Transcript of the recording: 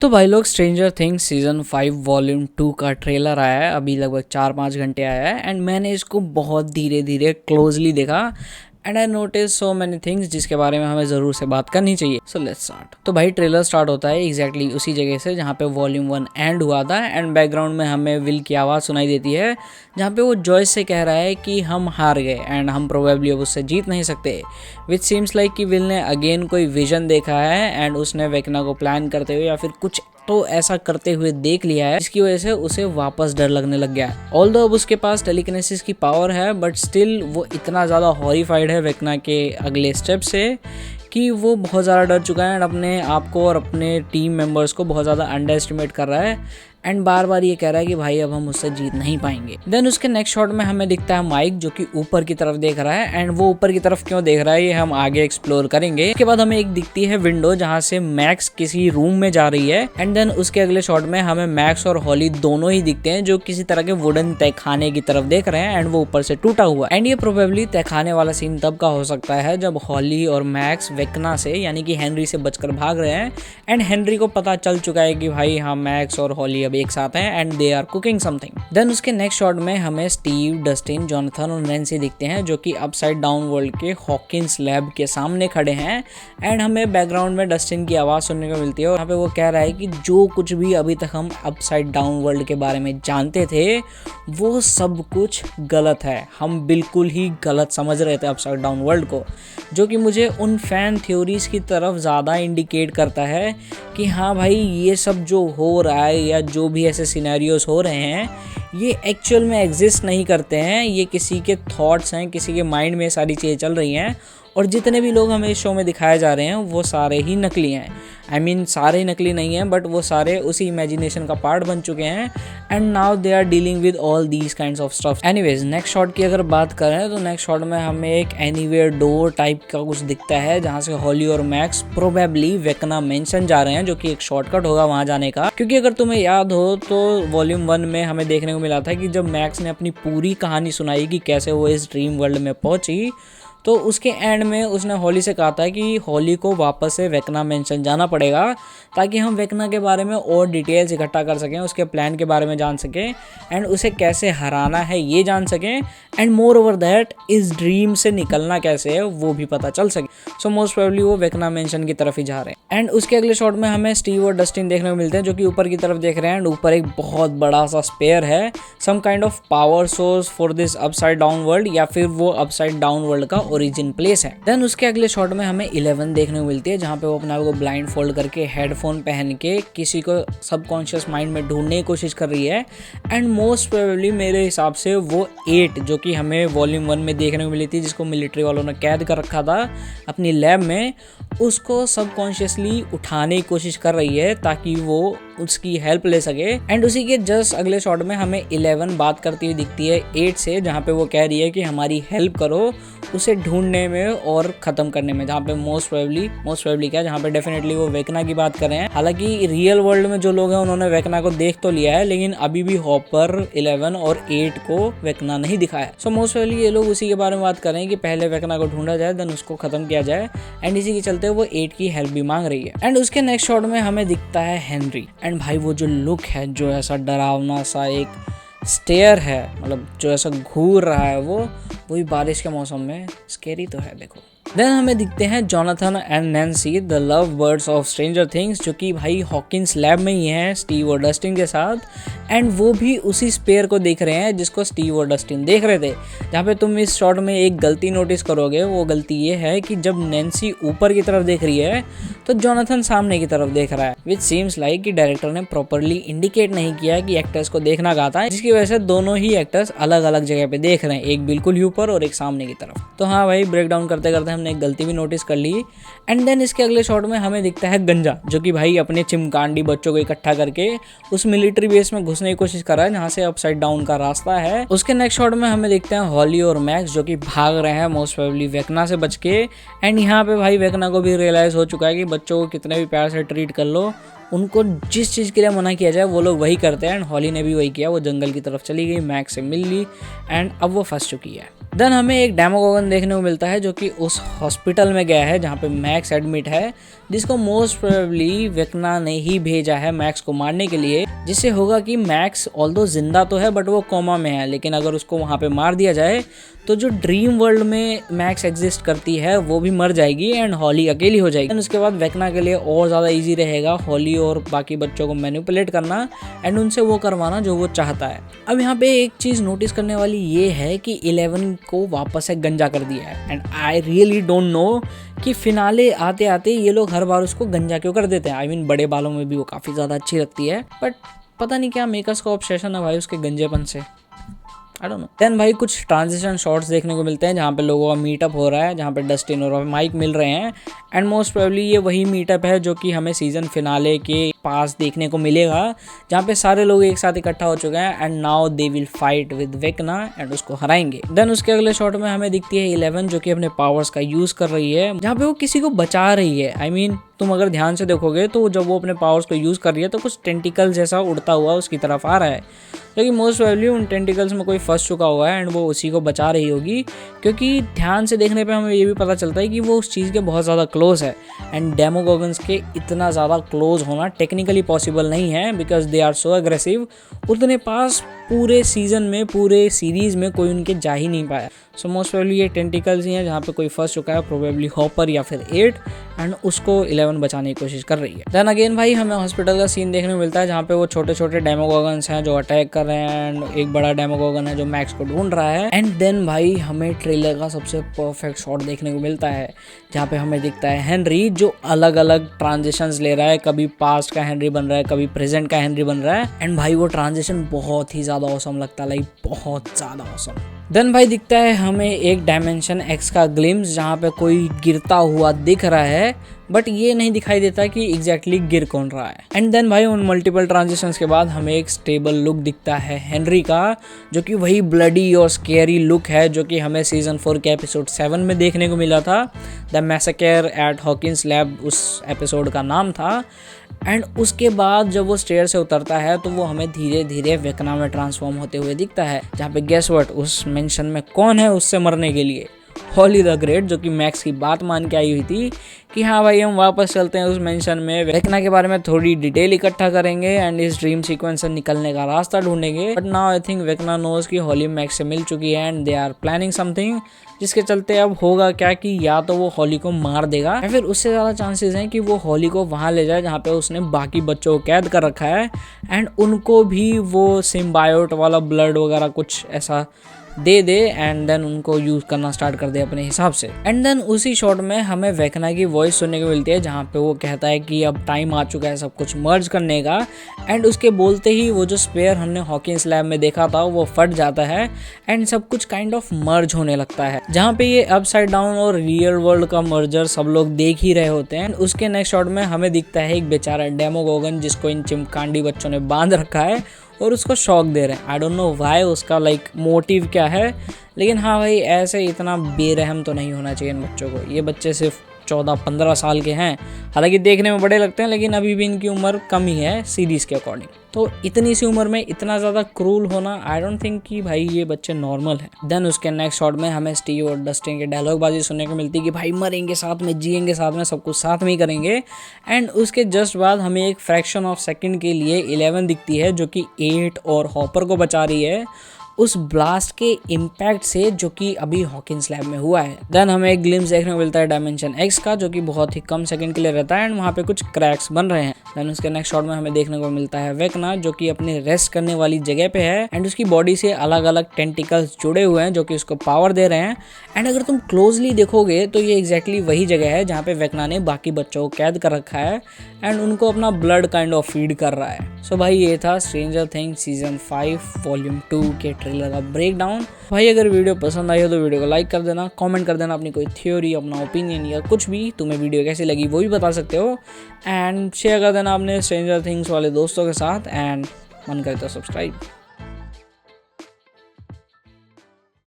तो भाई लोग स्ट्रेंजर थिंग्स सीजन 5 वॉल्यूम 2 का ट्रेलर आया है। अभी लगभग 4-5 घंटे आया है एंड मैंने इसको बहुत धीरे धीरे क्लोजली देखा and I notice so many things जिसके बारे में हमें ज़रूर से बात करनी चाहिए। So let's start. तो भाई ट्रेलर स्टार्ट होता है एग्जैक्टली उसी जगह से जहाँ पे वॉल्यूम 1 एंड हुआ था एंड बैकग्राउंड में हमें विल की आवाज़ सुनाई देती है जहाँ पे वो जॉयस से कह रहा है कि हम हार गए एंड हम प्रोबेबली अब उससे जीत नहीं सकते। विच सीम्स लाइक कि विल ने अगेन कोई विजन देखा है एंड उसने वेकना को प्लान करते हुए या फिर कुछ तो ऐसा करते हुए देख लिया है जिसकी वजह से उसे वापस डर लगने लग गया है। ऑल्दो अब उसके पास टेलीकिनेसिस की पावर है बट स्टिल वो इतना ज़्यादा हॉरिफाइड है वेकना के अगले स्टेप से कि वो बहुत ज़्यादा डर चुका है एंड अपने आप को और अपने टीम मेंबर्स को बहुत ज़्यादा अंडर एस्टिमेट कर रहा है एंड बार बार ये कह रहा है कि भाई अब हम उससे जीत नहीं पाएंगे। देन उसके नेक्स्ट शॉट में हमें दिखता है माइक जो कि ऊपर की तरफ देख रहा है एंड वो ऊपर की तरफ क्यों देख रहा है ये हम आगे एक्सप्लोर करेंगे। इसके बाद हमें एक दिखती है विंडो जहाँ से मैक्स किसी रूम में जा रही है एंड देन उसके अगले शॉट में हमें मैक्स और हॉली दोनों ही दिखते हैं जो किसी तरह के वुडन तहखाने की तरफ देख रहे हैं एंड वो ऊपर से टूटा हुआ एंड ये प्रोबेबली तहखाने वाला सीन तब का हो सकता है जब हॉली और मैक्स वेकना से यानी कि हेनरी से बचकर भाग रहे हैं एंड हेनरी को पता चल चुका है कि भाई हाँ मैक्स और हॉली अब एक साथ हैं and they are cooking something. Then उसके नेक्स्ट शॉट में हमें स्टीव, डस्टिन, जॉनथन और नैन्सी दिखते हैं जो कि अपसाइड डाउन वर्ल्ड के हॉकिंस लैब के सामने खड़े हैं एंड हमें बैकग्राउंड में डस्टिन की आवाज़ सुनने को मिलती है और यहाँ पे वो कह रहा है कि जो कुछ भी अभी तक हम अपसाइड डाउन वर्ल्ड के बारे में जानते थे वो सब कुछ गलत है। हम बिल्कुल ही गलत समझ रहे थे अपसाइड डाउन वर्ल्ड को, जो कि मुझे उन फैन थ्योरीज की तरफ ज़्यादा इंडिकेट करता है कि हाँ भाई ये सब जो हो रहा है या जो भी ऐसे सिनेरियोस हो रहे हैं ये एक्चुअल में एग्जिस्ट नहीं करते हैं, ये किसी के थॉट्स हैं, किसी के माइंड में सारी चीज़ें चल रही हैं और जितने भी लोग हमें इस शो में दिखाए जा रहे हैं वो सारे ही नकली हैं। आई मीन सारे ही नकली नहीं हैं बट वो सारे उसी इमेजिनेशन का पार्ट बन चुके हैं and now they are dealing with all these kinds of stuff. Anyways next shot की अगर बात करें तो नेक्स्ट शॉट में हमें एक एनीवेयर डोर टाइप का कुछ दिखता है जहाँ से हॉली और मैक्स प्रोबेबली वेकना मेंशन जा रहे हैं जो कि एक शॉर्टकट होगा वहाँ जाने का। क्योंकि अगर तुम्हें याद हो तो वॉल्यूम 1 में हमें देखने को मिला था कि जब मैक्स ने अपनी पूरी कहानी सुनाई कि कैसे वो इस ड्रीम वर्ल्ड में पहुंची तो उसके एंड में उसने हॉली से कहा था कि हॉली को वापस से वेकना मेंशन जाना पड़ेगा ताकि हम वेकना के बारे में और डिटेल्स इकट्ठा कर सकें, उसके प्लान के बारे में जान सकें एंड उसे कैसे हराना है ये जान सकें एंड मोर ओवर दैट इस ड्रीम से निकलना कैसे है वो भी पता चल सके। सो मोस्ट प्रोबेबली वो वेकना मेंशन की तरफ ही जा रहे हैं एंड उसके अगले शॉट में हमें स्टीव और डस्टिन देखने को मिलते हैं जो कि ऊपर की तरफ देख रहे हैं एंड ऊपर एक बहुत बड़ा सा स्पेयर है, some kind of power source for this upside down world या फिर वो अपसाइड डाउन वर्ल्ड का ओरिजिन प्लेस है। देन उसके अगले शॉट में हमें 11 देखने को मिलती है जहाँ पे वो अपने आप को ब्लाइंड फोल्ड करके हेडफोन पहन के किसी को सबकॉन्शियस माइंड में ढूंढने की कोशिश कर रही है एंड मोस्ट प्रोबेबली मेरे हिसाब से वो 8 जो कि हमें वॉल्यूम 1 में देखने को मिली थी जिसको मिलिट्री वालों ने कैद कर रखा था अपनी लैब में, उसको सबकॉन्शियसली उठाने की कोशिश कर रही है ताकि वो उसकी हेल्प ले सके एंड उसी के जस्ट अगले शॉट में हमें 11 बात करती हुई दिखती है 8 से जहाँ पे वो कह रही है कि हमारी हेल्प करो उसे ढूंढने में और ख़त्म करने में, जहाँ पे मोस्ट प्रोबेबली क्या जहाँ पे डेफिनेटली वो वेकना की बात कर रहे हैं। हालांकि रियल वर्ल्ड में जो लोग हैं उन्होंने वेकना को देख तो लिया है लेकिन अभी भी हॉपर 11 और 8 को वेकना नहीं दिखाया। सो मोस्ट प्रोबेबली ये लोग उसी के बारे में बात कर रहे हैं कि पहले वेकना को ढूंढा जाए देन उसको ख़त्म किया जाए एंड इसी के चलते वो 8 की हेल्प भी मांग रही है। एंड उसके नेक्स्ट शॉट में हमें दिखता है हेनरी एंड भाई वो जो लुक है जो ऐसा डरावना सा एक स्टेयर है, मतलब जो ऐसा घूर रहा है वो वही बारिश के मौसम में स्केरी तो है। देखो देन हमें दिखते हैं Jonathan and Nancy the love birds of stranger things जो कि भाई हॉकिंस लैब में ही हैं स्टीव और डस्टिन के साथ एंड वो भी उसी स्पेयर को देख रहे हैं जिसको स्टीव और डस्टिन देख रहे थे। जहाँ पे तुम इस शॉट में एक गलती नोटिस करोगे वो गलती ये है कि जब नैन्सी ऊपर की तरफ देख रही है तो जॉनथन सामने की तरफ देख रहा है विच सीम्स लाइक कि डायरेक्टर ने प्रॉपरली इंडिकेट नहीं किया कि एक्टर्स को देखना कहा था, जिसकी वजह से दोनों ही एक्टर्स अलग अलग जगह पे देख रहे हैं, एक बिल्कुल ही ऊपर और एक सामने की तरफ। तो हाँ भाई ब्रेक डाउन करते करते हमने एक गलती भी नोटिस कर ली एंड देन इसके अगले शॉट में हमें दिखता है गंजा जो कि भाई अपने चिमकांडी बच्चों को इकट्ठा करके उस मिलिट्री बेस में घुसने की कोशिश कर रहा है जहाँ से अपसाइड डाउन का रास्ता है। उसके नेक्स्ट शॉट में हमें दिखते हैं हॉली और मैक्स जो कि भाग रहे हैं मोस्ट प्रोबेबली वेकना से बच के एंड यहाँ पे भाई वेकना को भी रियलाइज हो चुका है कि बच्चों को कितने भी प्यार से ट्रीट कर लो उनको जिस चीज़ के लिए मना किया जाए वो लोग वही करते हैं, एंड हॉली ने भी वही किया। वो जंगल की तरफ चली गई, मैक्स से मिल ली, एंड अब वो फंस चुकी है। देन हमें एक डेमोगोगन देखने को मिलता है जो कि उस हॉस्पिटल में गया है जहाँ पे मैक्स एडमिट है, जिसको मोस्ट प्रोबेबली वेक्ना ने ही भेजा है मैक्स को मारने के लिए। जिससे होगा कि मैक्स ऑल्दो जिंदा तो है बट वो कोमा में है, लेकिन अगर उसको वहाँ पे मार दिया जाए तो जो ड्रीम वर्ल्ड में मैक्स एग्जिस्ट करती है वो भी मर जाएगी एंड हॉली अकेली हो जाएगी। उसके बाद वेक्ना के लिए और ज़्यादा इजी रहेगा हॉली और बाकी बच्चों को मैनिपुलेट करना एंड उनसे वो करवाना जो वो चाहता है। अब यहाँ पे एक चीज़ नोटिस करने वाली ये है कि 11 को वापस से गंजा कर दिया है, and I really don't know कि फिनाले आते आते ये लोग हर बार उसको गंजा क्यों कर देते हैं। आई मीन बड़े बालों में भी वो काफ़ी ज़्यादा अच्छी लगती है, बट पता नहीं क्या मेकर्स का ऑब्सेशन है भाई उसके गंजेपन से, आई डोंट नो। देन भाई कुछ ट्रांजिशन शॉट्स देखने को मिलते हैं जहाँ पे लोगों का मीटअप हो रहा है, जहाँ पे डस्टिन और माइक मिल रहे हैं, एंड मोस्ट प्रोबेबली ये वही मीटअप है जो कि हमें सीजन फिनाले के पास देखने को मिलेगा, जहाँ पे सारे लोग एक साथ इकट्ठा हो चुके हैं and now they will fight with वेक्ना and उसको हराएंगे। देन उसके अगले शॉट में हमें दिखती है 11 जो कि अपने पावर्स का यूज कर रही है, जहाँ पे वो किसी को बचा रही है। आई मीन तुम अगर ध्यान से देखोगे तो जब वो अपने पावर्स को यूज कर रही है तो कुछ टेंटिकल जैसा उड़ता हुआ उसकी तरफ आ रहा है, क्योंकि मोस्ट प्रोबेबली उन टेंटिकल्स में कोई फंस चुका हुआ है एंड वो उसी को बचा रही होगी। क्योंकि ध्यान से देखने पे हमें ये भी पता चलता है कि वो उस चीज़ के बहुत ज़्यादा क्लोज है, एंड डेमोगोगन्स के इतना ज़्यादा क्लोज होना टेक्निकली पॉसिबल नहीं है because they are so aggressive. उतने पास पूरे सीजन में पूरे सीरीज़ में कोई उनके जा ही नहीं पाया। सो मोस्ट प्रोबेबली ये टेंटिकल्स ही हैं जहाँ पे कोई फंस चुका है, प्रोबेबली हॉपर या फिर 8, एंड उसको 11 बचाने की कोशिश कर रही है। देन अगेन भाई हमें हॉस्पिटल का सीन देखने को मिलता है जहाँ पे वो छोटे छोटे डेमोगोगन्स हैं जो अटैक कर रहे हैं, एंड एक बड़ा डेमोगोगन है जो मैक्स को ढूंढ रहा है। एंड देन भाई हमें ट्रेलर का सबसे परफेक्ट शॉट देखने को मिलता है जहाँ पे हमें दिखता है हेनरी जो अलग अलग ट्रांजिशंस ले रहा है, कभी पास्ट का हेनरी बन रहा है, कभी प्रेजेंट का हेनरी बन रहा है, एंड भाई वो ट्रांजिशन बहुत ही ज़्यादा ऑसम लगता है, लाइक बहुत ज़्यादा ऑसम। देन भाई दिखता है हमें एक डायमेंशन एक्स का ग्लिम्स जहाँ पे कोई गिरता हुआ दिख रहा है, बट ये नहीं दिखाई देता कि एग्जैक्टली गिर कौन रहा है। एंड देन भाई उन मल्टीपल ट्रांजिशंस के बाद हमें एक स्टेबल लुक दिखता है हेनरी का, जो कि वही ब्लडी और स्केरी लुक है जो कि हमें सीजन 4 के एपिसोड 7 में देखने को मिला था। The massacre at Hawkins lab उस एपिसोड का नाम था। एंड उसके बाद जब वो स्टेयर से उतरता है तो वो हमें धीरे धीरे वेक्ना में ट्रांसफॉर्म होते हुए दिखता है, जहाँ पे गेस व्हाट उस मेंशन में कौन है उससे मरने के लिए, हॉली द ग्रेट, जो कि मैक्स की बात मान के आई हुई थी कि हाँ भाई हम वापस चलते हैं उस मेंशन में, वेक्ना के बारे में थोड़ी डिटेल इकट्ठा करेंगे एंड इस ड्रीम सीक्वेंस से निकलने का रास्ता ढूंढेंगे। But now I think Vecna knows कि हॉली मैक्स से मिल चुकी है and they are planning something, जिसके चलते अब होगा क्या कि या तो वो हॉली को मार देगा या फिर उससे ज़्यादा चांसेस हैं कि वो हॉली को वहाँ ले जाए जहाँ पे उसने बाकी बच्चों को कैद कर रखा है, एंड उनको भी वो सिम्बायोट वाला ब्लड वगैरह कुछ ऐसा दे दे एंड देन उनको यूज करना स्टार्ट कर दे अपने हिसाब से। एंड देन उसी शॉट में हमें वेक्ना की वॉइस सुनने को मिलती है जहाँ पे वो कहता है कि अब टाइम आ चुका है सब कुछ मर्ज करने का, एंड उसके बोलते ही वो जो स्पेयर हमने हॉकिंस लैब में देखा था वो फट जाता है एंड सब कुछ काइंड ऑफ मर्ज होने लगता है, जहाँ पे ये अपसाइड डाउन और रियल वर्ल्ड का मर्जर सब लोग देख ही रहे होते हैं। उसके नेक्स्ट शॉट में हमें दिखता है एक बेचारा डेमोगोगन जिसको इन चिमकांडी बच्चों ने बांध रखा है और उसको शॉक दे रहे हैं। आई डोंट नो व्हाई, उसका लाइक मोटिव क्या है, लेकिन हाँ भाई ऐसे इतना बेरहम तो नहीं होना चाहिए इन बच्चों को। ये बच्चे सिर्फ 14-15 साल के हैं, हालांकि देखने में बड़े लगते हैं लेकिन अभी भी इनकी उम्र कम ही है सीरीज़ के अकॉर्डिंग। तो इतनी सी उम्र में इतना ज़्यादा क्रूल होना आई डोंट थिंक कि भाई ये बच्चे नॉर्मल हैं। देन उसके नेक्स्ट शॉट में हमें स्टीव और डस्टिन की डायलॉग बाजी सुनने को मिलती है कि भाई मरेंगे साथ में, जिएंगे साथ में, सब कुछ साथ में ही करेंगे। एंड उसके जस्ट बाद हमें एक फ्रैक्शन ऑफ सेकंड के लिए 11 दिखती है जो कि 8 और हॉपर को बचा रही है उस ब्लास्ट के इम्पैक्ट से जो कि अभी हॉकिंस लैब में हुआ है। देन हमें एक ग्लिम्स देखने को मिलता है डायमेंशन एक्स का, जो कि बहुत ही कम सेकंड के लिए रहता है एंड वहाँ पे कुछ क्रैक्स बन रहे हैं। देन उसके नेक्स्ट शॉट में हमें देखने को मिलता है वेक्ना जो कि अपने रेस्ट करने वाली जगह पे है एंड उसकी बॉडी से अलग अलग टेंटिकल्स जुड़े हुए हैं जो कि उसको पावर दे रहे हैं। एंड अगर तुम क्लोजली देखोगे तो ये एग्जैक्टली वही जगह है जहाँ पे वेक्ना ने बाकी बच्चों को कैद कर रखा है एंड उनको अपना ब्लड काइंड ऑफ फीड कर रहा है। सो भाई ये था स्ट्रेंजर थिंग्स सीजन 5 वॉल्यूम 2 के ट्रेलर का ब्रेकडाउन। भाई अगर वीडियो पसंद आई हो तो वीडियो को लाइक कर देना, कमेंट कर देना अपनी कोई थ्योरी, अपना ओपिनियन या कुछ भी तुम्हें वीडियो कैसी लगी वो भी बता सकते हो, एंड शेयर कर देना अपने स्ट्रेंजर थिंग्स वाले दोस्तों के साथ, एंड मन करे तो सब्सक्राइब।